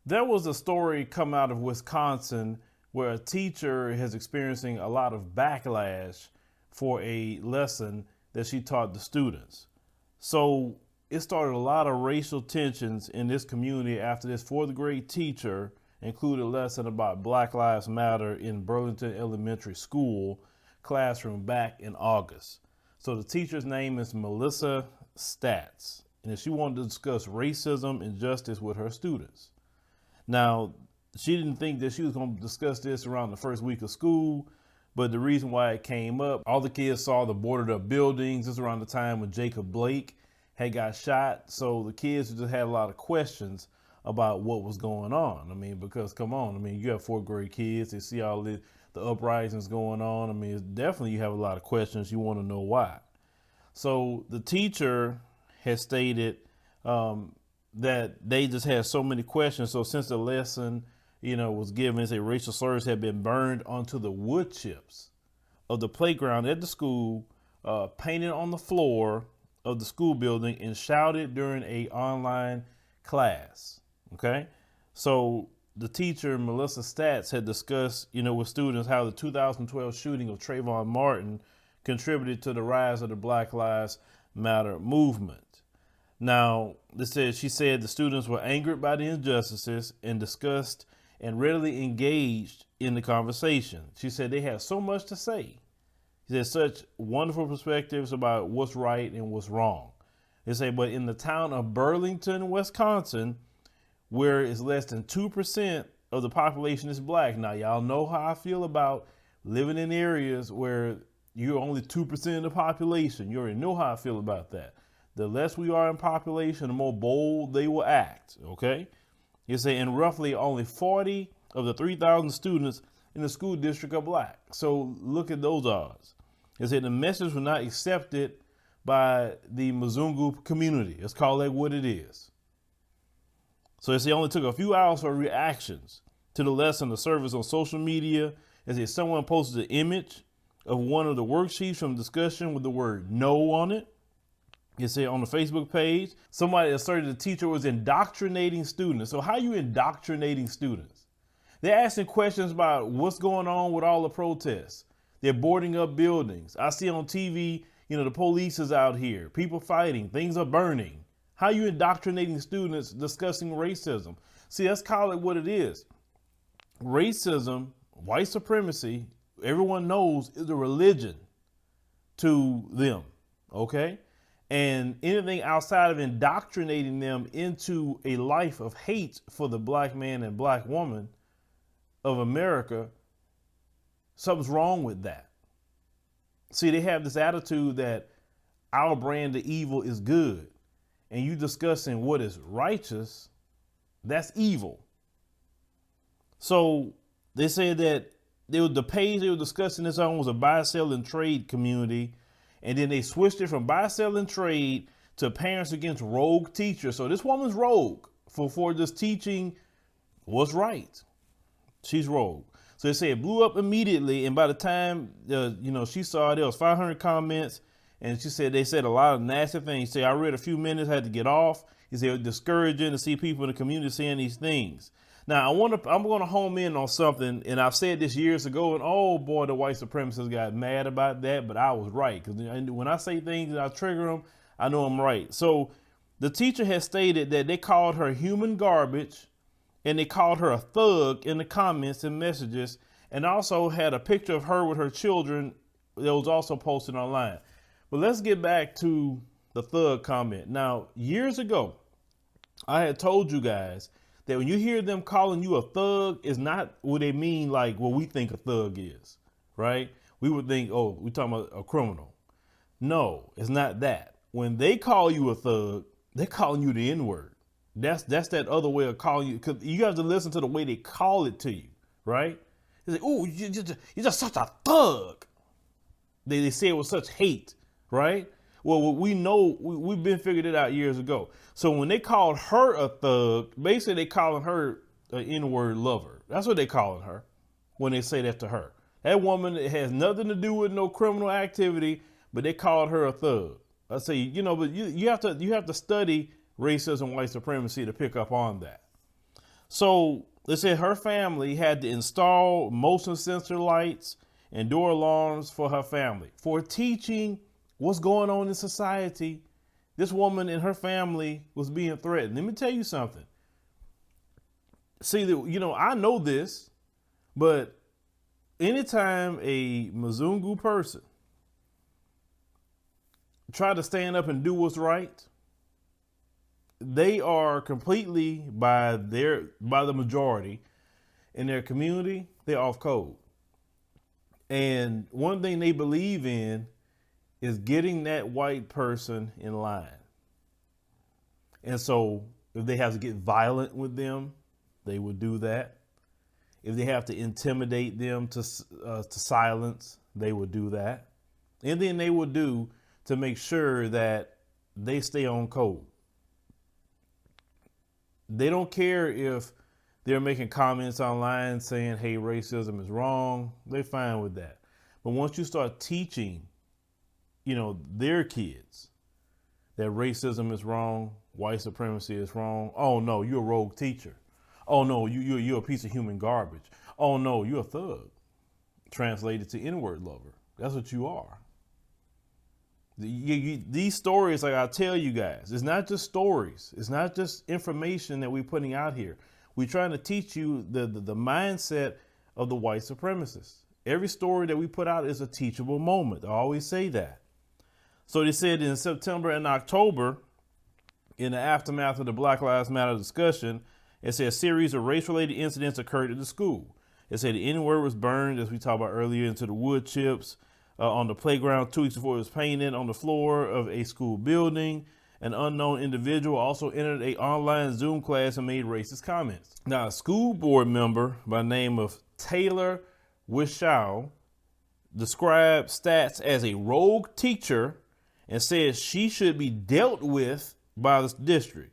There was a story come out of Wisconsin where a teacher is experiencing a lot of backlash for a lesson that she taught the students. So it started a lot of racial tensions in this community after this fourth grade teacher included a lesson about Black Lives Matter in Burlington Elementary School classroom back in August. So the teacher's name is Melissa Statz, and she wanted to discuss racism and justice with her students. Now, she didn't think that she was going to discuss this around the first week of school, but the reason why it came up, all the kids saw the boarded up buildings. This was around the time when Jacob Blake had got shot. So the kids just had a lot of questions about what was going on. I mean, because come on, I mean, you have fourth grade kids, they see all the uprisings going on. I mean, it's definitely you have a lot of questions. You want to know why. So the teacher has stated that they just had so many questions. So since the lesson, was given, say racial slurs had been burned onto the wood chips of the playground at the school, painted on the floor of the school building, and shouted during a online class. Okay, so the teacher, Melissa Statz, had discussed, with students how the 2012 shooting of Trayvon Martin contributed to the rise of the Black Lives Matter movement. Now, she said the students were angered by the injustices and discussed and readily engaged in the conversation. She said they had so much to say. She had such wonderful perspectives about what's right and what's wrong. They say, but in the town of Burlington, Wisconsin, where it's less than 2% of the population is black. Now, y'all know how I feel about living in areas where you're only 2% of the population. You already know how I feel about that. The less we are in population, the more bold they will act, okay? You say, and roughly only 40 of the 3,000 students in the school district are black. So look at those odds. They say the message was not accepted by the Mzungu community. Let's call that what it is. So they say it only took a few hours for reactions to the lesson, the service on social media. They say someone posted an image of one of the worksheets from discussion with the word no on it. You see on the Facebook page, somebody asserted the teacher was indoctrinating students. So how are you indoctrinating students? They're asking questions about what's going on with all the protests. They're boarding up buildings. I see on TV, the police is out here, people fighting, things are burning. How are you indoctrinating students discussing racism? See, let's call it what it is. Racism, white supremacy, everyone knows is a religion to them, okay? And anything outside of indoctrinating them into a life of hate for the black man and black woman of America, something's wrong with that. See, they have this attitude that our brand of evil is good. And you discussing what is righteous, that's evil. So they said that the page they were discussing this on was a buy, sell, and trade community. And then they switched it from buy, sell, and trade to parents against rogue teachers. So this woman's rogue for just teaching what's right. She's rogue. So they say it blew up immediately. And by the time, she saw it, there was 500 comments. And she said, they said a lot of nasty things. Say, I read a few minutes, had to get off. He said, it was discouraging to see people in the community saying these things. Now, I'm going to home in on something, and I've said this years ago, and oh boy, the white supremacists got mad about that, but I was right. Because when I say things and I trigger them, I know I'm right. So the teacher has stated that they called her human garbage, and they called her a thug in the comments and messages, and also had a picture of her with her children that was also posted online. But let's get back to the thug comment. Now, years ago, I had told you guys that when you hear them calling you a thug, it's not what they mean like what we think a thug is, right? We would think, oh, we're talking about a criminal. No, it's not that. When they call you a thug, they're calling you the N-word. That's that other way of calling you, because you have to listen to the way they call it to you, right? They say, oh, you're just such a thug. They say it with such hate, right? Well, we know, we've been figured it out years ago. So when they called her a thug, basically they calling her an N-word lover. That's what they calling her when they say that to her. That woman has nothing to do with no criminal activity, but they called her a thug. I say, but you have to study racism, white supremacy to pick up on that. So they said her family had to install motion sensor lights and door alarms for her family for teaching what's going on in society. This woman and her family was being threatened. Let me tell you something. See, I know this, but anytime a Mzungu person try to stand up and do what's right, they are completely by the majority in their community, they're off code. And one thing they believe in is getting that white person in line. And so if they have to get violent with them, they would do that. If they have to intimidate them to silence, they would do that. Anything they would do to make sure that they stay on code. They don't care if they're making comments online saying, hey, racism is wrong. They're fine with that. But once you start teaching, their kids that racism is wrong, white supremacy is wrong. Oh no, you're a rogue teacher. Oh no, you're a piece of human garbage. Oh no, you're a thug. Translated to N-word lover. That's what you are. These stories, like I tell you guys, it's not just stories. It's not just information that we're putting out here. We're trying to teach you the mindset of the white supremacists. Every story that we put out is a teachable moment. I always say that. So they said in September and October, in the aftermath of the Black Lives Matter discussion, it said a series of race-related incidents occurred at the school. It said the N-word was burned, as we talked about earlier, into the wood chips on the playground 2 weeks before it was painted on the floor of a school building. An unknown individual also entered an online Zoom class and made racist comments. Now, a school board member by the name of Taylor Wishow described Statz as a rogue teacher and said she should be dealt with by the district.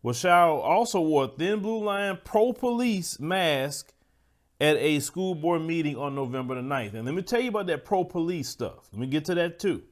Wishow also wore a thin blue line pro-police mask at a school board meeting on November the 9th. And let me tell you about that pro-police stuff. Let me get to that too.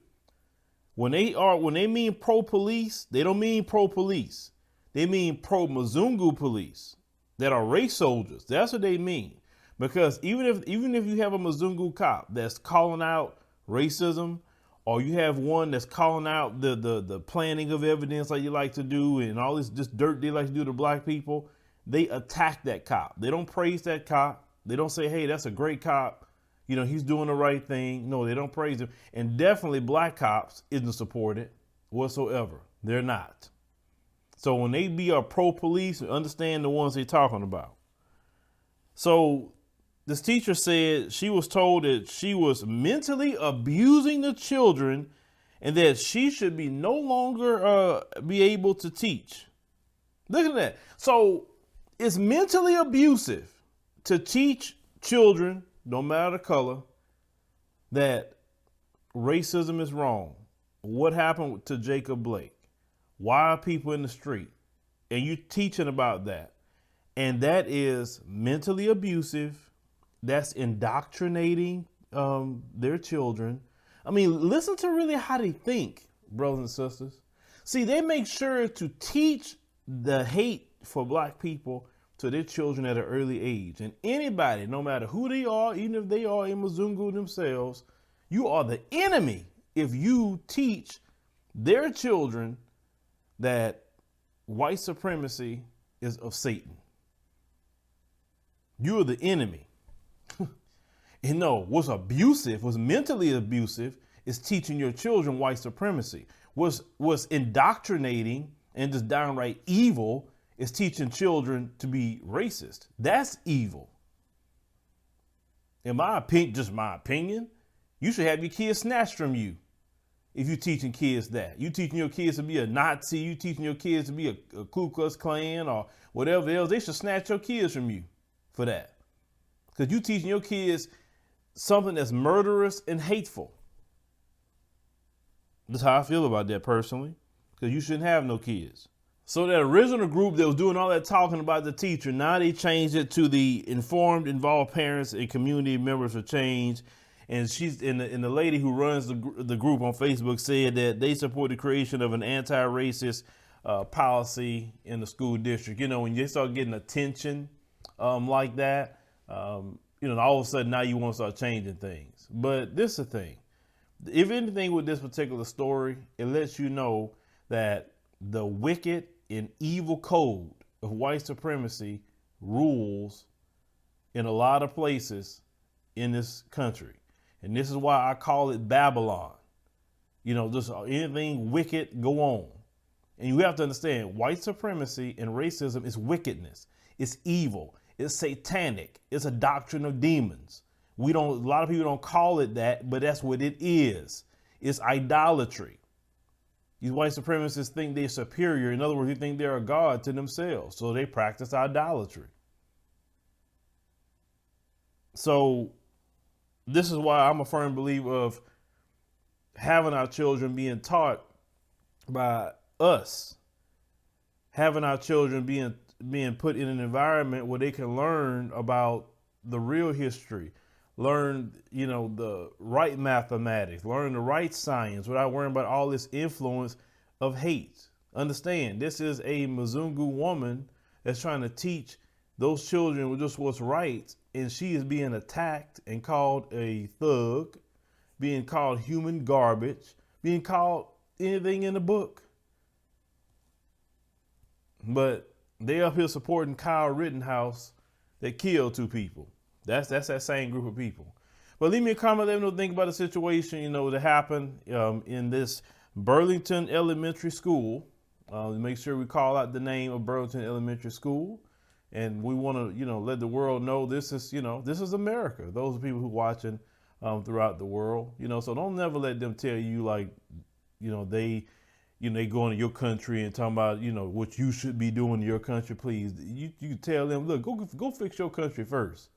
When they mean pro-police, they don't mean pro-police. They mean pro-Mzungu police that are race soldiers. That's what they mean. Because even if you have a Mzungu cop that's calling out racism, or you have one that's calling out the planting of evidence like you like to do and all this just dirt they like to do to black people, they attack that cop. They don't praise that cop. They don't say, hey, that's a great cop. He's doing the right thing. No, they don't praise him. And definitely black cops isn't supported whatsoever. They're not. So when they be a pro-police, understand the ones they're talking about. So this teacher said she was told that she was mentally abusing the children and that she should be no longer be able to teach. Look at that. So it's mentally abusive to teach children, no matter the color, that racism is wrong. What happened to Jacob Blake? Why are people in the street? And you teaching about that. And that is mentally abusive. That's indoctrinating their children. I mean, listen to really how they think, brothers and sisters. See, they make sure to teach the hate for black people to their children at an early age. And anybody, no matter who they are, even if they are a Mzungu themselves, you are the enemy if you teach their children that white supremacy is of Satan. You are the enemy. And no, what's abusive, what's mentally abusive is teaching your children white supremacy. What's indoctrinating and just downright evil is teaching children to be racist. That's evil. In my opinion, just my opinion, you should have your kids snatched from you if you're teaching kids that. You teaching your kids to be a Nazi, you teaching your kids to be a Ku Klux Klan or whatever else, they should snatch your kids from you for that. Because you teaching your kids something that's murderous and hateful. That's how I feel about that personally, because you shouldn't have no kids. So that original group that was doing all that talking about the teacher, now they changed it to the informed, involved parents and community members for change. And she's and the lady who runs the group on Facebook said that they support the creation of an anti-racist policy in the school district. You know, when you start getting attention like that, all of a sudden now you want to start changing things. But this is the thing. If anything with this particular story, it lets you know that the wicked and evil code of white supremacy rules in a lot of places in this country. And this is why I call it Babylon. Just anything wicked go on. And you have to understand, white supremacy and racism is wickedness. It's evil. It's satanic. It's a doctrine of demons. A lot of people don't call it that, but that's what it is. It's idolatry. These white supremacists think they're superior. In other words, they think they're a god to themselves. So they practice idolatry. So this is why I'm a firm believer of having our children being taught by us, having our children being put in an environment where they can learn about the real history, learn, the right mathematics, learn the right science without worrying about all this influence of hate. Understand, this is a Mzungu woman that's trying to teach those children just what's right, and she is being attacked and called a thug, being called human garbage, being called anything in the book. But they up here supporting Kyle Rittenhouse that killed 2 people. That's that same group of people. But leave me a comment, let me know what you think about the situation, that happened in this Burlington Elementary School. Make sure we call out the name of Burlington Elementary School. And we want to, let the world know this is America. Those are people who are watching throughout the world, so don't never let them tell you they go into your country and talking about, what you should be doing in your country. Please, you tell them, look, go fix your country first.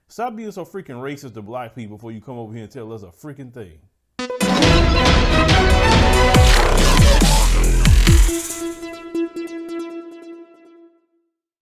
Stop being so freaking racist to black people before you come over here and tell us a freaking thing.